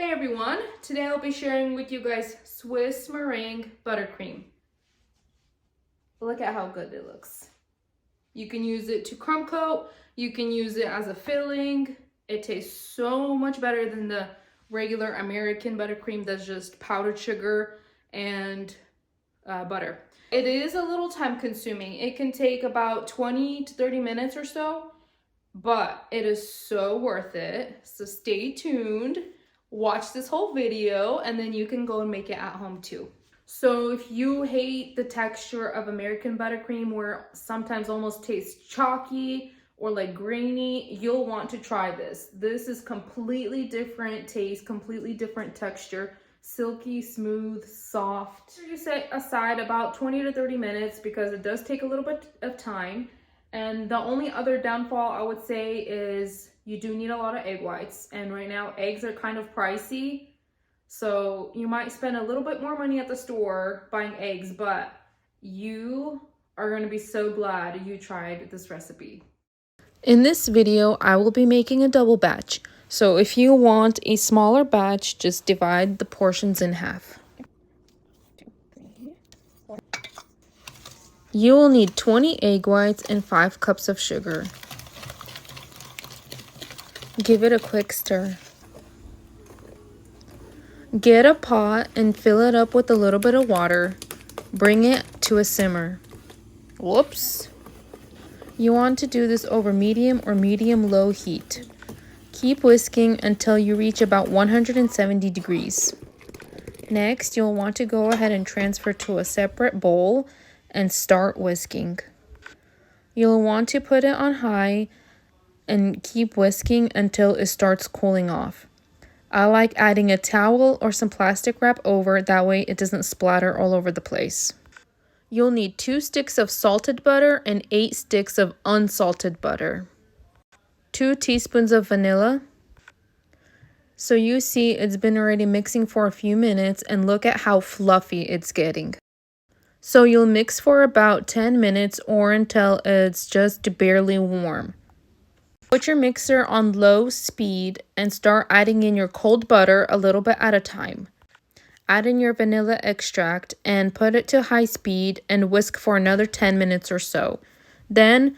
Hey everyone, today I'll be sharing with you guys Swiss meringue buttercream. Look at how good it looks. You can use it to crumb coat, you can use it as a filling. It tastes so much better than the regular American buttercream that's just powdered sugar and butter. It is a little time consuming. It can take about 20 to 30 minutes or so, but it is so worth it. So stay tuned, watch this whole video, and then you can go and make it at home too. So if you hate the texture of American buttercream where sometimes almost tastes chalky or like grainy, you'll want to try this. This is completely different taste, completely different texture, silky, smooth, soft. You set aside about 20 to 30 minutes because it does take a little bit of time. And the only other downfall I would say is you do need a lot of egg whites. And right now eggs are kind of pricey. So you might spend a little bit more money at the store buying eggs, but you are going to be so glad you tried this recipe. In this video, I will be making a double batch. So if you want a smaller batch, just divide the portions in half. You will need 20 egg whites and 5 cups of sugar. Give it a quick stir. Get a pot and fill it up with a little bit of water. Bring it to a simmer. Whoops! You want to do this over medium or medium-low heat. Keep whisking until you reach about 170 degrees. Next, you'll want to go ahead and transfer to a separate bowl and start whisking. You'll want to put it on high and keep whisking until it starts cooling off. I like adding a towel or some plastic wrap over, that way it doesn't splatter all over the place. You'll need 2 sticks of salted butter and 8 sticks of unsalted butter. 2 teaspoons of vanilla. So you see it's been already mixing for a few minutes and look at how fluffy it's getting. So you'll mix for about 10 minutes or until it's just barely warm. Put your mixer on low speed and start adding in your cold butter a little bit at a time. Add in your vanilla extract and put it to high speed and whisk for another 10 minutes or so. Then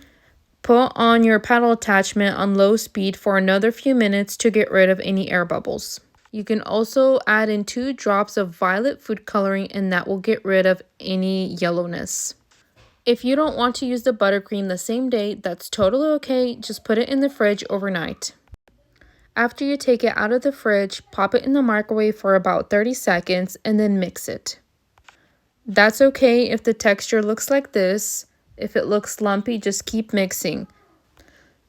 put on your paddle attachment on low speed for another few minutes to get rid of any air bubbles. You can also add in 2 drops of violet food coloring and that will get rid of any yellowness. If you don't want to use the buttercream the same day, that's totally okay. Just put it in the fridge overnight. After you take it out of the fridge, pop it in the microwave for about 30 seconds and then mix it. That's okay if the texture looks like this. If it looks lumpy, just keep mixing.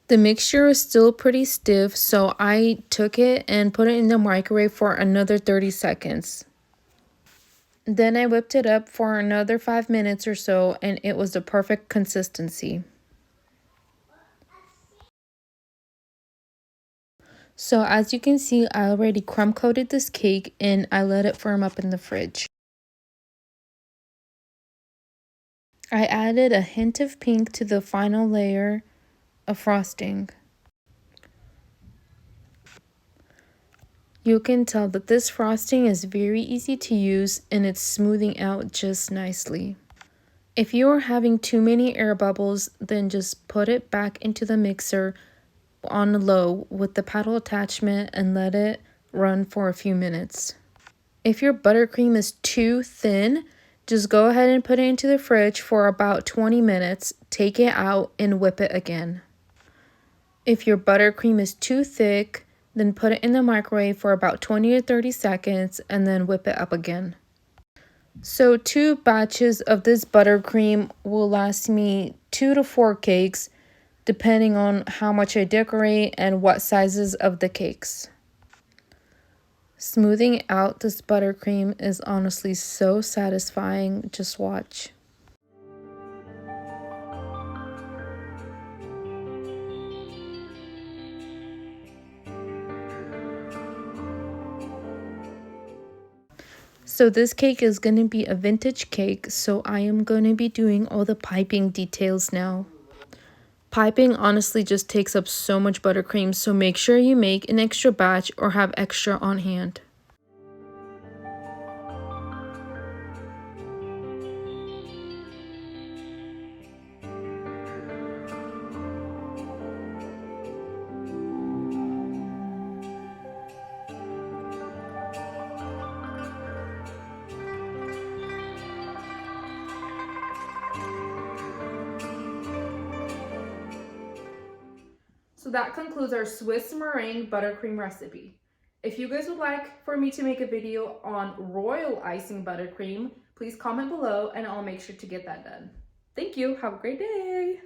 The mixture is still pretty stiff, so I took it and put it in the microwave for another 30 seconds. Then I whipped it up for another 5 minutes or so, and it was the perfect consistency. So as you can see, I already crumb coated this cake and I let it firm up in the fridge. I added a hint of pink to the final layer of frosting. You can tell that this frosting is very easy to use and it's smoothing out just nicely. If you are having too many air bubbles, then just put it back into the mixer on low with the paddle attachment and let it run for a few minutes. If your buttercream is too thin, just go ahead and put it into the fridge for about 20 minutes, take it out and whip it again. If your buttercream is too thick, then put it in the microwave for about 20 to 30 seconds and then whip it up again. So 2 batches of this buttercream will last me 2 to 4 cakes, depending on how much I decorate and what sizes of the cakes. Smoothing out this buttercream is honestly so satisfying. Just watch. So this cake is going to be a vintage cake, so I am going to be doing all the piping details now. Piping honestly just takes up so much buttercream, so make sure you make an extra batch or have extra on hand. So that concludes our Swiss meringue buttercream recipe. If you guys would like for me to make a video on royal icing buttercream, please comment below and I'll make sure to get that done. Thank you. Have a great day.